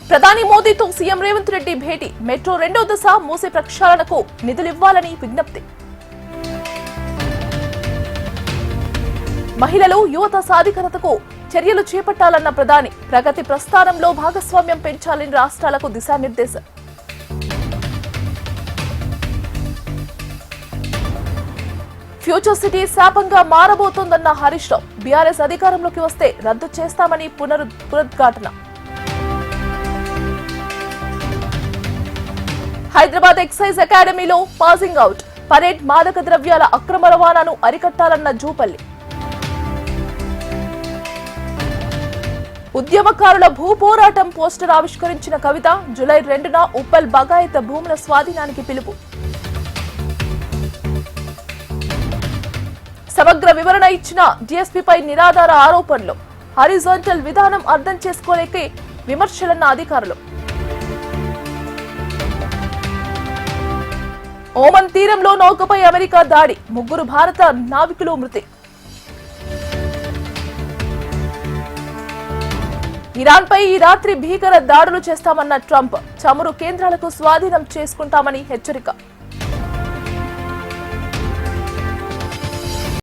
ప్రధాని మోదీతో సీఎం రేవంత్ రెడ్డి భేటీ. మెట్రో 2వ దశ మూసీ ప్రక్షాళనకు నిధులివ్వాలని విజ్ఞప్తి. మహిళలు యువత సాధికారతకు చర్యలు చేపట్టాలన్న ప్రధాని. ప్రగతి ప్రస్థానంలో భాగస్వామ్యం పెంచాలని రాష్ట్రాలకు దిశానిర్దేశం. ఫ్యూచర్ సిటీ శాపంగా మారబోతోందన్న హరీష్ రావు. బీఆర్ఎస్ అధికారంలోకి వస్తే రద్దు చేస్తామని పునరుద్ఘాటన. హైదరాబాద్ ఎక్సైజ్ అకాడమీలో పాసింగ్ అవుట్. పరేడ్ మాదక ద్రవ్యాల అక్రమ రవాణాను అరికట్టాలన్న జూపల్లి. ఉద్యమకారుల భూ పోరాటం పోస్టర్ ఆవిష్కరించిన కవిత. జూలై 2న ఉప్పల్ బగాయత భూముల స్వాధీనానికి పిలుపు. సమగ్ర వివరణ ఇచ్చిన డీఎస్పీపై నిరాధార ఆరోపణలు. హారిజాంటల్ విధానం అర్థం చేసుకోలేక విమర్శలన్న అధికారులు. ఓమన్ తీరంలో నౌకపై అమెరికా దాడి. 3 భారత నావికులు మృతి. ఇరాన్పై ఈ రాత్రి భీకర దాడులు చేస్తామన్న ట్రంప్. చమురు కేంద్రాలకు స్వాధీనం చేసుకుంటామని హెచ్చరిక.